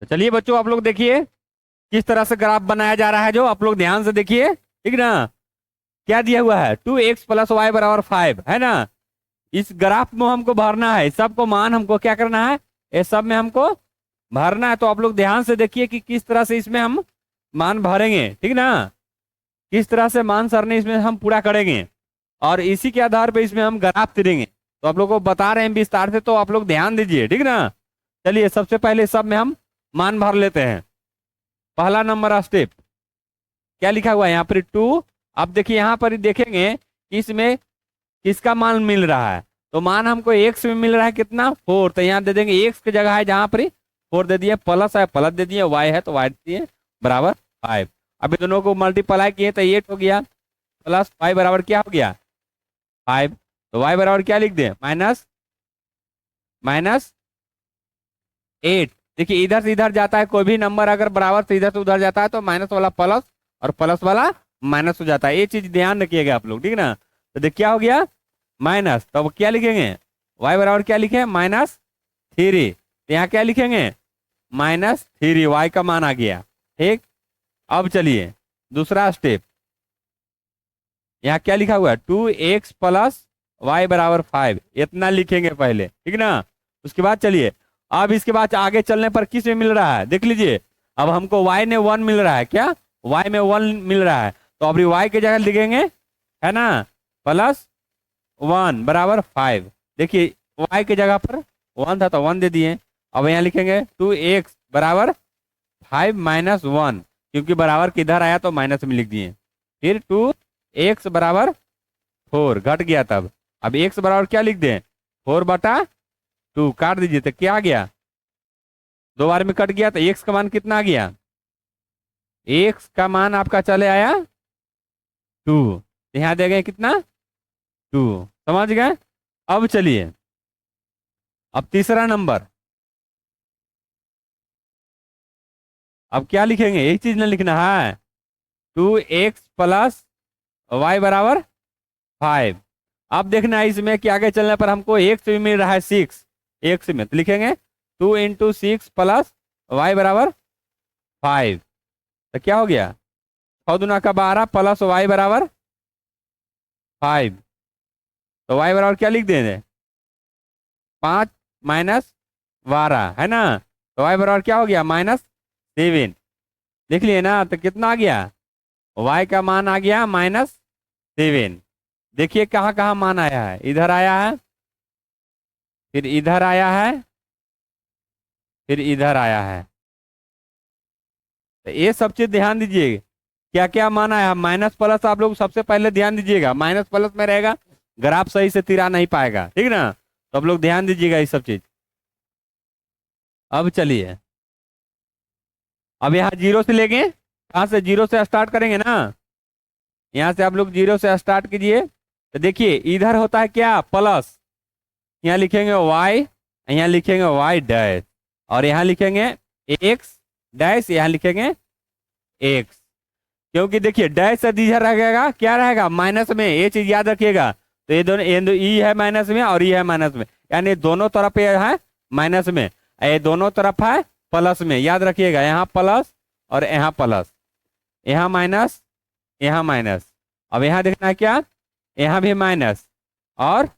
तो चलिए बच्चों, आप लोग देखिए किस तरह से ग्राफ बनाया जा रहा है, जो आप लोग ध्यान से देखिए, ठीक ना। क्या दिया हुआ है, 2x + y = 5, है ना। इस ग्राफ में हमको भरना है, सबको मान हमको क्या करना है, ये सब में हमको भरना है। तो आप लोग ध्यान से देखिए कि किस तरह से इसमें हम मान भरेंगे, ठीक ना। किस तरह से मान सरने इसमें हम पूरा करेंगे, और इसी के आधार पे इसमें हम ग्राफ तिरेंगे। तो आप लोग को बता रहे हैं विस्तार से, तो आप लोग ध्यान दीजिए, ठीक ना। चलिए सबसे पहले सब में हम मान भर लेते हैं। पहला नंबर स्टेप, क्या लिखा हुआ है यहाँ पर, 2। अब देखिए यहाँ पर ही देखेंगे कि इसमें किसका मान मिल रहा है। तो मान हमको एक्स में मिल रहा है कितना, 4। तो यहाँ दे देंगे एक्स की जगह है जहाँ पर 4 दे दिए, प्लस है प्लस दे दिए, वाई है तो वाई दे दिए, बराबर 5। अभी दोनों को मल्टीप्लाई किए तो 8 हो गया, प्लस वाई बराबर क्या हो गया, 5। तो वाई बराबर क्या लिख दें, माइनस माइनस 8। देखिए इधर से इधर जाता है, कोई भी नंबर अगर बराबर से इधर से उधर जाता है तो माइनस वाला प्लस और प्लस वाला माइनस हो जाता है। ये चीज ध्यान रखिएगा आप लोग, ठीक ना। तो देख क्या हो गया, माइनस। तो अब क्या लिखेंगे, वाई बराबर क्या लिखे, -3। तो यहाँ क्या लिखेंगे, -3, वाई का मान आ गया, ठीक। अब चलिए दूसरा स्टेप, यहाँ क्या लिखा हुआ है, 2x + y = 5, इतना लिखेंगे पहले, ठीक ना। उसके बाद चलिए, अब इसके बाद आगे चलने पर किस में मिल रहा है देख लीजिए। अब हमको y ने 1 मिल रहा है, क्या, y में 1 मिल रहा है। तो अभी y की जगह लिखेंगे, है ना, +1 = 5। देखिए y की जगह पर 1 था तो 1 दे दिए। अब यहाँ लिखेंगे 2x = 5 - 1, क्योंकि बराबर किधर आया तो माइनस में लिख दिए। फिर 2x = 4 घट गया तब। अब x बराबर क्या लिख दें, 4/2, काट दीजिए तो क्या आ गया, 2 बार में कट गया, तो x का मान कितना आ गया, x का मान आपका चले आया 2। यहाँ दे गए कितना, 2। समझ गए। अब चलिए, अब तीसरा नंबर, अब क्या लिखेंगे, एक चीज ना लिखना है, 2x + y = 5। अब देखना है इसमें कि आगे चलने पर हमको एक्स भी मिल रहा है 6, एक्स में तो लिखेंगे 2 × 6 + y = 5। तो क्या हो गया, 6×2 = 12 प्लस y = 5। तो y बराबर क्या लिख देंगे, 5 - 12, है ना। तो y बराबर क्या हो गया, -7। देख लिए ना, तो कितना आ गया, y का मान आ गया -7। देखिए कहाँ कहाँ मान आया है, इधर आया है, फिर इधर आया है, फिर इधर आया है। तो ये सब चीज ध्यान दीजिए, क्या क्या मान आया, माइनस प्लस आप लोग सबसे पहले ध्यान दीजिएगा, माइनस प्लस में रहेगा ग्राफ सही से तिरा नहीं पाएगा, ठीक ना। तो आप लोग ध्यान दीजिएगा ये सब चीज। अब चलिए, अब यहाँ जीरो से लेंगे, कहाँ से, जीरो से स्टार्ट करेंगे ना। यहाँ से आप लोग जीरो से स्टार्ट कीजिए। तो देखिए इधर होता है क्या, प्लस, यहाँ लिखेंगे y, यहाँ लिखेंगे y', और यहाँ लिखेंगे x', यहाँ लिखेंगे x। क्योंकि देखिए डैश से इधर रहेगा, क्या रहेगा, माइनस में, ये चीज याद रखिएगा। तो ये दोनों ई है माइनस में और ई है माइनस में, यानी दोनों तरफ ये है माइनस में, ये दोनों तरफ है प्लस में, याद रखिएगा। यहाँ प्लस और यहाँ प्लस, यहाँ माइनस, यहाँ माइनस। अब यहाँ देखना है क्या, यहाँ भी माइनस, और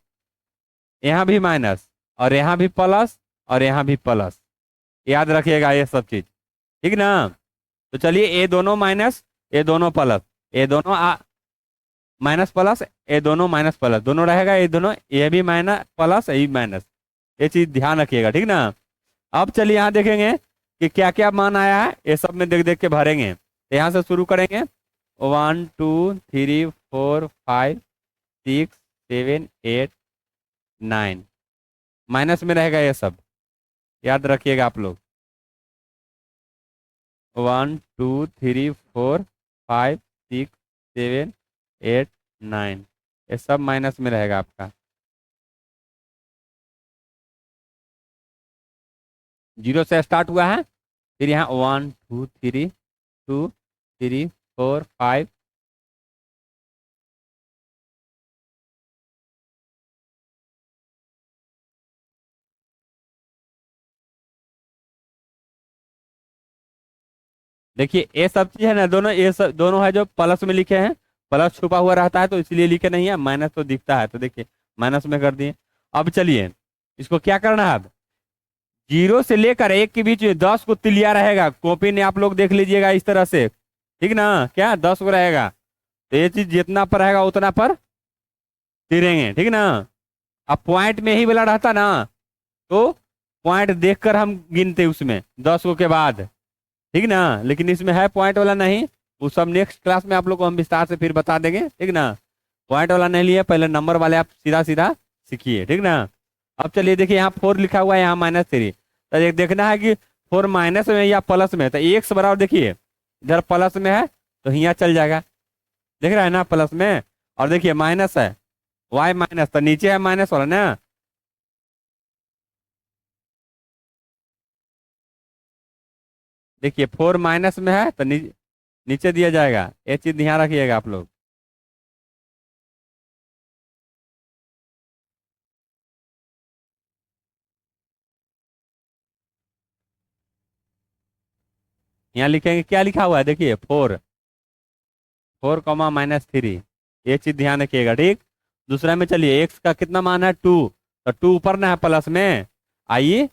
यहाँ भी माइनस, और यहाँ भी प्लस, और यहाँ भी प्लस। याद रखिएगा ये सब चीज, ठीक ना। तो चलिए, ये दोनों माइनस, ये दोनों प्लस, ये दोनों माइनस प्लस, ये दोनों माइनस प्लस, दोनों रहेगा, ये दोनों, ये भी माइनस प्लस, ये भी माइनस। ये चीज ध्यान रखिएगा, ठीक ना। अब चलिए यहाँ देखेंगे कि क्या क्या मान आया है, ये सब में देख देख के भरेंगे। तो यहाँ से शुरू करेंगे, 1 2 3 4 5 6 7 8 9, माइनस में रहेगा ये सब, याद रखिएगा आप लोग। 1 2 3 4 5 6 7 8 9, ये सब माइनस में रहेगा आपका। जीरो से स्टार्ट हुआ है, फिर यहाँ 1 2 3 2 3 4 5 देखिए ये सब चीज है ना, दोनों ये सब दोनों है जो प्लस में लिखे हैं। प्लस छुपा हुआ रहता है तो इसलिए लिखे नहीं है, माइनस तो दिखता है, तो देखिए माइनस में कर दिए। अब चलिए इसको क्या करना है अब, 0 से लेकर 1 के बीच में 10 को तिलिया रहेगा, कॉपी में आप लोग देख लीजिएगा इस तरह से, ठीक ना, क्या 10 को रहेगा, तो ये चीज जितना पर रहेगा उतना पर तिरेंगे, ठीक ना। अब पॉइंट में ही वाला रहता ना, तो पॉइंट देखकर हम गिनते उसमें 10 को के बाद, ठीक ना, लेकिन इसमें है पॉइंट वाला नहीं, वो सब नेक्स्ट क्लास में आप लोग को हम विस्तार से फिर बता देंगे, ठीक ना। पॉइंट वाला नहीं लिए, पहले नंबर वाले आप सीधा सीधा सीखिए, ठीक ना। अब चलिए देखिए यहाँ 4 लिखा हुआ है, यहाँ -3, तो एक देखना है कि 4 माइनस में या प्लस में, तो x बराबर देखिए इधर प्लस में है तो यहाँ चल जाएगा, देख रहा है ना प्लस में, और देखिए माइनस है, y माइनस, तो नीचे है माइनस वाला ना, देखिए 4 माइनस में है तो नीचे दिया जाएगा, ये चीज ध्यान रखिएगा आप लोग। यहाँ लिखेंगे, क्या लिखा हुआ है देखिए 4 4 कॉमा -3, ये चीज ध्यान रखिएगा, ठीक। दूसरा में चलिए x का कितना मान है 2, तो 2 ऊपर ना है प्लस में, आइए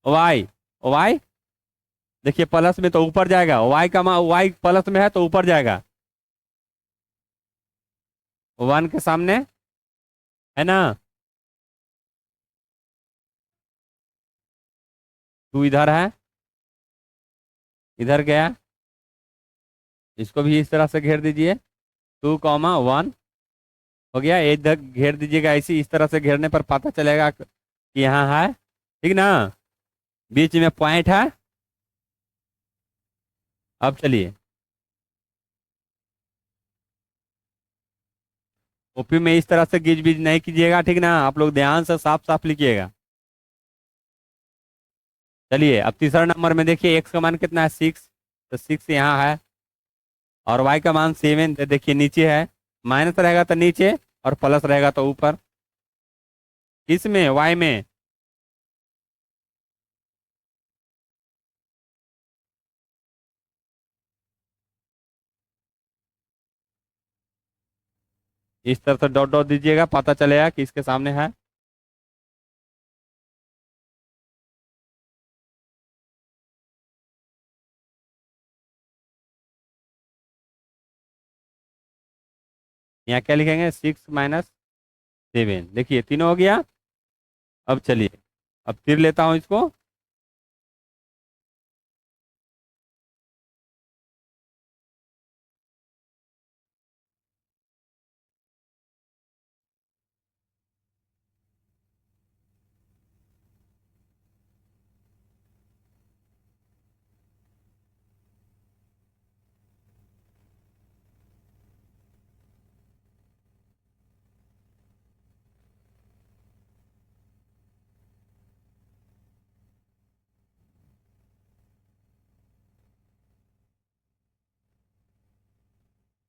y, y देखिए प्लस में तो ऊपर जाएगा, y का मान, y प्लस में है तो ऊपर जाएगा, 1 के सामने, है ना, 2 इधर है, इधर गया, इसको भी इस तरह से घेर दीजिए, 2 कॉमा 1 हो गया, ये इधर घेर दीजिएगा, ऐसी इस तरह से घेरने पर पता चलेगा कि यहाँ है, ठीक ना, बीच में पॉइंट है। अब चलिए ओपी में इस तरह से गिज बीज नहीं कीजिएगा, ठीक ना, आप लोग ध्यान से साफ साफ लिखिएगा। चलिए अब तीसरा नंबर में देखिए x का मान कितना है 6, तो 6 यहाँ है, और y का मान 7, तो देखिए नीचे है, माइनस रहेगा तो नीचे और प्लस रहेगा तो ऊपर, इसमें y में इस तरह से डॉट डॉट दीजिएगा, पता चलेगा कि इसके सामने है। यहाँ क्या लिखेंगे 6 - 7, देखिए तीनों हो गया। अब चलिए अब फिर लेता हूँ इसको,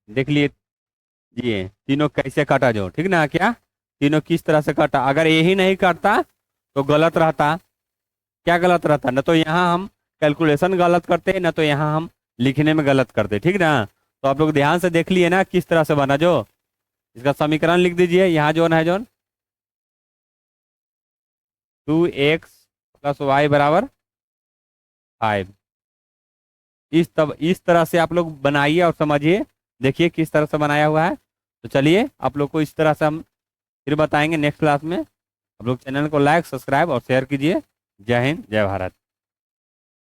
देख लिए जी तीनों कैसे काटा जो, ठीक ना, क्या तीनों किस तरह से काटा, अगर यही नहीं काटता तो गलत रहता, क्या गलत रहता, न तो यहाँ हम कैलकुलेशन गलत करते, न तो यहाँ हम लिखने में गलत करते, ठीक ना। तो आप लोग ध्यान से देख लिए ना किस तरह से बना जो, इसका समीकरण लिख दीजिए, यहाँ जोन है जोन 2x + y = 5, इस तरह से आप लोग बनाइए और समझिए, देखिए किस तरह से बनाया हुआ है। तो चलिए आप लोग को इस तरह से हम फिर बताएंगे नेक्स्ट क्लास में। आप लोग चैनल को लाइक सब्सक्राइब और शेयर कीजिए। जय हिंद जय भारत।